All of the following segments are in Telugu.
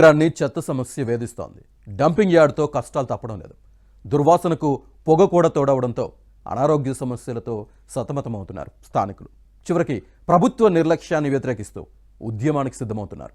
నగరాన్ని చెత్త సమస్య వేధిస్తోంది. డంపింగ్ యార్డ్తో కష్టాలు తప్పడం లేదు. దుర్వాసనకు పొగ కూడా తోడవడంతో అనారోగ్య సమస్యలతో సతమతమవుతున్నారు స్థానికులు. చివరికి ప్రభుత్వ నిర్లక్ష్యాన్ని వ్యతిరేకిస్తూ ఉద్యమానికి సిద్ధమవుతున్నారు.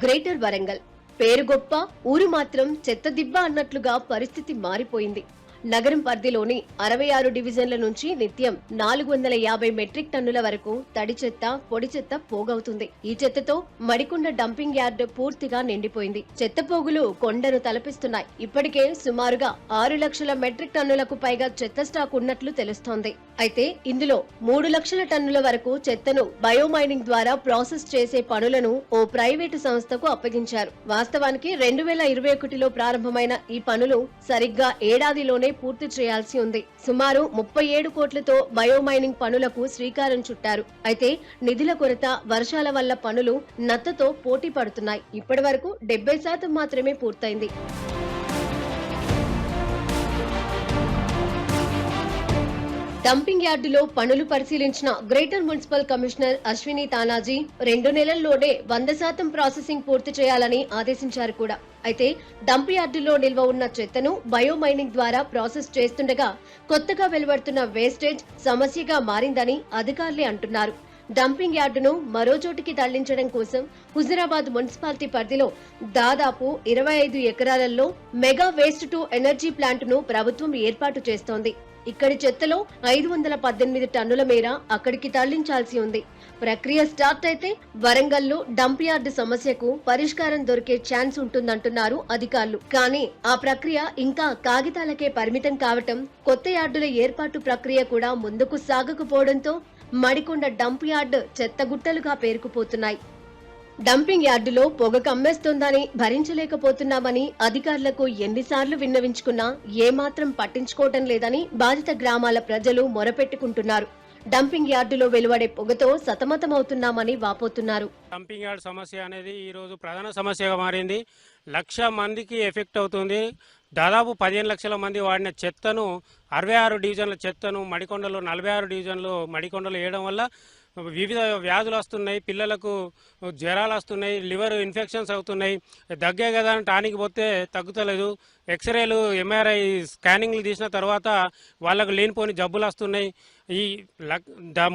గ్రేటర్ వరంగల్ పేరు గొప్ప, ఊరు మాత్రం చెత్త దిబ్బ అన్నట్లుగా పరిస్థితి మారిపోయింది. నగరం పరిధిలోని 66 డివిజన్ల నుంచి నిత్యం 450 మెట్రిక్ టన్నుల వరకు తడి చెత్త, పొడి చెత్త పోగవుతుంది. ఈ చెత్తతో మడికొండ డంపింగ్ యార్డ్ పూర్తిగా నిండిపోయింది. చెత్త పోగులు కొండను తలపిస్తున్నాయి. ఇప్పటికే సుమారుగా 6 లక్షల మెట్రిక్ టన్నులకు పైగా చెత్త స్టాక్ ఉన్నట్లు తెలుస్తోంది. అయితే ఇందులో 3 లక్షల టన్నుల వరకు చెత్తను బయోమైనింగ్ ద్వారా ప్రాసెస్ చేసే పనులను ఓ ప్రైవేటు సంస్థకు అప్పగించారు. వాస్తవానికి 2021లో ప్రారంభమైన ఈ పనులు సరిగ్గా ఏడాదిలోనే పూర్తి చేయాల్సి ఉంది. సుమారు 37 కోట్లతో బయోమైనింగ్ పనులకు శ్రీకారం చుట్టారు. అయితే నిధుల కొరత, వర్షాల వల్ల పనులు నత్తతో పోటీ పడుతున్నాయి. ఇప్పటి వరకు 70% మాత్రమే పూర్తయింది. డంపింగ్ యార్డులో పనులు పరిశీలించిన greater municipal commissioner Ashwini Tanaji 2 నెలల్లోనే 100% ప్రాసెసింగ్ పూర్తి చేయాలని ఆదేశించారు కూడా. అయితే డంప్ యార్డులో నిల్వ ఉన్న చెత్తను బయోమైనింగ్ ద్వారా ప్రాసెస్ చేస్తుండగా కొత్తగా వెలువడుతున్న వేస్టేజ్ సమస్యగా మారిందని అధికారులే అంటున్నారు. డంపింగ్ యార్డును మరో చోటికి తరలించడం కోసం హుజురాబాద్ మున్సిపాలిటీ పరిధిలో దాదాపు 25 ఎకరాలలో mega waste to energy plant ను ప్రభుత్వం ఏర్పాటు చేస్తోంది. ఇక్కడి చెత్తలో 518 టన్నుల మేర అక్కడికి తరలించాల్సి ఉంది. ప్రక్రియ స్టార్ట్ అయితే వరంగల్లో డంప్ యార్డు సమస్యకు పరిష్కారం దొరికే ఛాన్స్ ఉంటుందంటున్నారు అధికారులు. కానీ ఆ ప్రక్రియ ఇంకా కాగితాలకే పరిమితం కావటం, కొత్త యార్డుల ఏర్పాటు ప్రక్రియ కూడా ముందుకు సాగకపోవడంతో మడికొండ డంప్ యార్డు చెత్తగుట్టలుగా పేరుకుపోతున్నాయి. డంపింగ్ యార్డులో పొగ కమ్మేస్తోందని భరించలేకపోతున్నామని అధికారులకు ఎన్నిసార్లు విన్నవించుకున్నా ఏమాత్రం పట్టించుకోవటం లేదని బాధిత గ్రామాల ప్రజలు మొరపెట్టుకుంటున్నారు. డంపింగ్ యార్డులో వెలువడే పొగతో సతమతమవుతున్నామని వాపోతున్నారు. డంపింగ్ యార్డ్ సమస్య అనేది ఈ రోజు ప్రధాన సమస్యగా మారింది. 1,00,000 మందికి ఎఫెక్ట్ అవుతుంది. దాదాపు 15 లక్షల మంది వాడిన చెత్తను 66 డివిజన్ల చెత్తను మడికొండలో 46 డివిజన్లు మడికొండలో వేయడం వల్ల వివిధ వ్యాధులు వస్తున్నాయి. పిల్లలకు జ్వరాలు వస్తున్నాయి, లివర్ ఇన్ఫెక్షన్స్ అవుతున్నాయి. దగ్గే కదా అని టానిక్ పోతే తగ్గుతలేదు. ఎక్స్రేలు, ఎంఆర్ఐ స్కానింగ్లు తీసిన తర్వాత వాళ్ళకు లేనిపోని జబ్బులు వస్తున్నాయి. ఈ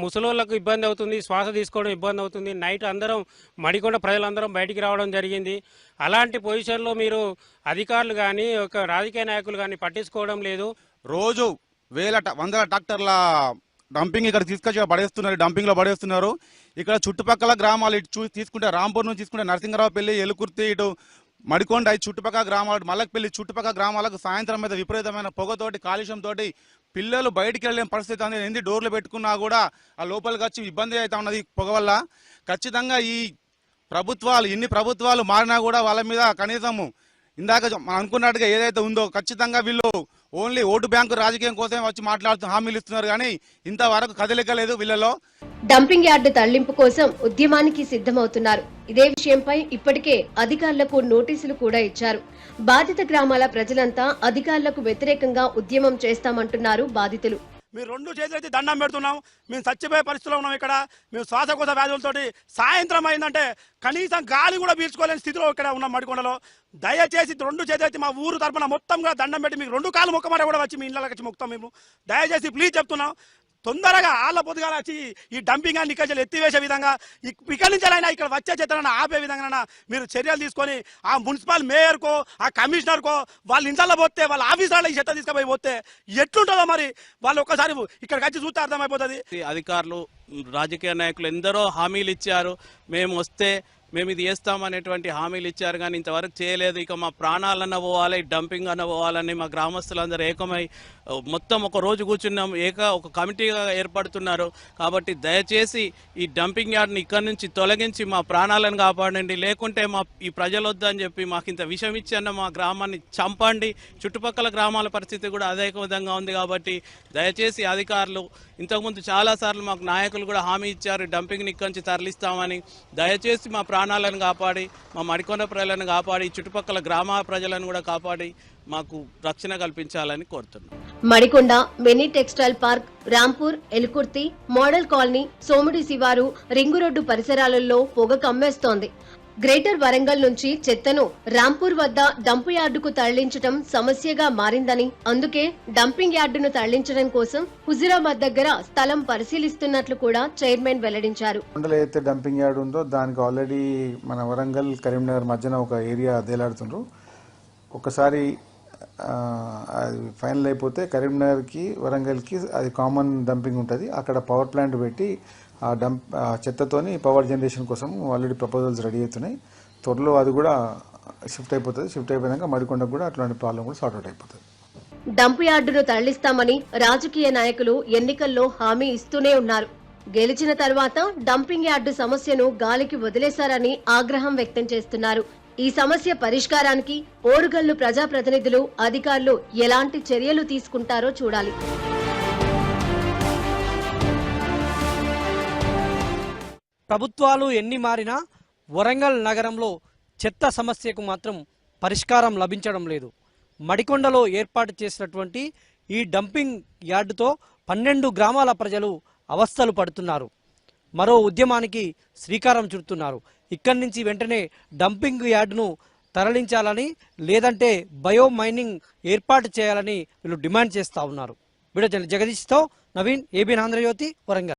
ముసలోళ్ళకు ఇబ్బంది అవుతుంది, శ్వాస తీసుకోవడం ఇబ్బంది అవుతుంది. నైట్ అందరం మడికొండ ప్రజలందరం బయటికి రావడం జరిగింది. అలాంటి పొజిషన్లో మీరు అధికారులు కానీ ఒక రాజకీయ నాయకులు కానీ పట్టించుకోవడం లేదు. రోజు వందల ట్రాక్టర్ల డంపింగ్ ఇక్కడ తీసుకొచ్చి పడేస్తున్నారు, డంపింగ్ లో పడేస్తున్నారు. ఇక్కడ చుట్టుపక్కల గ్రామాలు ఇటు తీసుకుంటే రాంపూర్ నుంచి తీసుకుంటే నరసింగరావుపల్లి, ఎలుకుర్తి, ఇటు మడికొండ, చుట్టుపక్కల గ్రామాలు, మల్లకపల్లి చుట్టుపక్కల గ్రామాలకు సాయంత్రం మీద విపరీతమైన పొగతోటి, కాలుష్యంతో పిల్లలు బయటికి వెళ్ళలేని పరిస్థితి అనేది. ఎన్ని డోర్లు పెట్టుకున్నా కూడా ఆ లోపలికి వచ్చి ఇబ్బంది అవుతా ఉన్నది పొగ వల్ల. ఖచ్చితంగా ఈ ప్రభుత్వాలు, ఎన్ని ప్రభుత్వాలు మారినా కూడా వాళ్ళ మీద కనీసము ఇందాక మనం అనుకున్నట్టుగా ఏదైతే ఉందో ఖచ్చితంగా వీళ్ళు ఓన్లీ ఓటు బ్యాంకు రాజకీయం కోసమే వచ్చి మాట్లాడుతూ హామీలు ఇస్తున్నారు. కానీ ఇంతవరకు కదలికలేదు వీళ్ళలో. డంపింగ్ యార్డు తరలింపు కోసం ఉద్యమానికి సిద్ధమవుతున్నారు. ఇదే విషయంపై ఇప్పటికే అధికారులకు నోటీసులు కూడా ఇచ్చారు. బాధిత గ్రామాల ప్రజలంతా అధికారులకు వ్యతిరేకంగా ఉద్యమం చేస్తామంటున్నారు బాధితులు. మేము 2 చేతులు అయితే దండం పెడుతున్నాం. మేము చచ్చిపోయే పరిస్థితిలో ఉన్నాం. ఇక్కడ మేము శ్వాసకోశ వ్యాధులతోటి సాయంత్రం అయిందంటే కనీసం గాలి కూడా పీల్చుకోలేని స్థితిలో ఇక్కడ ఉన్నాం మడికొండలో. దయచేసి 2 చేతులు అయితే మా ఊరు తరపున మొత్తంగా దండం పెట్టి మీకు 2 కాళ్ళు మొక్కమాట కూడా వచ్చి మీ ఇళ్ళకి వచ్చి మొక్కుతాం. మేము దయచేసి ప్లీజ్ చెప్తున్నాం, తొందరగా ఆళ్ళ పొద్దుగాల వచ్చి ఈ డంపింగ్ అని ఇక్కడ ఎత్తివేసే విధంగా, ఇక్కడి నుంచి అయినా ఇక్కడ వచ్చే చెత్తలను ఆపే విధంగా మీరు చర్యలు తీసుకొని ఆ మున్సిపల్ మేయర్కో, ఆ కమిషనర్కో వాళ్ళ ఇంట్లో పోతే, వాళ్ళ ఆఫీసర్లో ఈ చెత్త తీసుకుపోయి పోతే ఎట్లుంటుందో మరి వాళ్ళు ఒక్కసారి ఇక్కడికి వచ్చి చూస్తే అర్థమైపోతుంది. అధికారులు, రాజకీయ నాయకులు ఎందరో హామీలు ఇచ్చారు. మేము వస్తే మేము ఇది చేస్తామనేటువంటి హామీలు ఇచ్చారు, కానీ ఇంతవరకు చేయలేదు. ఇక మా ప్రాణాలన్న పోవాలి, డంపింగ్ అన్న పోవాలని మా గ్రామస్తులందరూ ఏకమై మొత్తం ఒక రోజు కూర్చున్నాం. ఒక కమిటీగా ఏర్పడుతున్నారు. కాబట్టి దయచేసి ఈ డంపింగ్ యార్డ్ని ఇక్కడి నుంచి తొలగించి మా ప్రాణాలను కాపాడండి. లేకుంటే ఈ ప్రజలు వద్దని చెప్పి మాకు ఇంత విషం ఇచ్చి అన్న మా గ్రామాన్ని చంపండి. చుట్టుపక్కల గ్రామాల పరిస్థితి కూడా అదే విధంగా ఉంది. కాబట్టి దయచేసి అధికారులు, ఇంతకుముందు చాలాసార్లు మాకు నాయకులు కూడా హామీ ఇచ్చారు డంపింగ్ని ఇక్కడి నుంచి తరలిస్తామని. దయచేసి మా ప్రాణాలను కాపాడి, మా మడికొండ ప్రజలను కాపాడి, చుట్టుపక్కల గ్రామ ప్రజలను కూడా కాపాడి మాకు రక్షణ కల్పించాలని కోరుతున్నాం. Madikonda, mini textile park, Rampur, Elukurthi, model colony, సోముడి శివారు, రింగు రోడ్డు పరిసరాలలో పొగ కమ్మేస్తోంది. గ్రేటర్ వరంగల్ నుంచి చెత్తను రాంపూర్ వద్ద డంపు యార్డుకు తరలించడం సమస్యగా మారిందని, అందుకే డంపింగ్ యార్డును తరలించడం కోసం హుజురాబాద్ దగ్గర స్థలం పరిశీలిస్తున్నట్లు కూడా చైర్మన్ వెల్లడించారు. కొండలో అయితే డంపింగ్ యార్డ్ ఉందో దానికి ఆల్రెడీ మన వరంగల్ కరీంనగర్ మధ్యన ఒక ఏరియా అదేలాడుతుండ్రు. ఒకసారి అది ఫైనల్ అయిపోతే కరీంనగర్కి వరంగల్కి అది కామన్ డంపింగ్ ఉంటుంది. అక్కడ పవర్ ప్లాంట్ పెట్టి ఆ చెత్తతోని పవర్ జనరేషన్ కోసం ఆల్రెడీ ప్రపోజల్స్ రెడీ అవుతున్నాయి. త్వరలో అది కూడా షిఫ్ట్ అయిపోతుంది. షిఫ్ట్ అయిపోయాక మడికొండకు కూడా అట్లాంటి ప్రాబ్లం కూడా సార్ట్అవుట్ అయిపోతుంది. డంపు యార్డును తరలిస్తామని రాజకీయ నాయకులు ఎన్నికల్లో హామీ ఇస్తూనే ఉన్నారు. గెలిచిన తర్వాత డంపింగ్ యార్డు సమస్యను గాలికి వదిలేశారని ఆగ్రహం వ్యక్తం చేస్తున్నారు. ఈ సమస్య పరిష్కారానికి ఓరుగల్లు ప్రజాప్రతినిధులు, అధికారులు ఎలాంటి చర్యలు తీసుకుంటారో చూడాలి. ప్రభుత్వాలు ఎన్ని మారినా వరంగల్ నగరంలో చెత్త సమస్యకు మాత్రం పరిష్కారం లభించడం లేదు. మడికొండలో ఏర్పాటు చేసినటువంటి ఈ డంపింగ్ యార్డుతో 12 గ్రామాల ప్రజలు అవస్థలు పడుతున్నారు. మరో ఉద్యమానికి శ్రీకారం చుడుతున్నారు. ఇక్కడి నుంచి వెంటనే డంపింగ్ యార్డును తరలించాలని, లేదంటే బయో మైనింగ్ ఏర్పాటు చేయాలని వీళ్ళు డిమాండ్ చేస్తూ ఉన్నారు. వీడియో జగదీష్తో నవీన్, ఏబీఎన్ ఆంధ్రజ్యోతి, వరంగల్.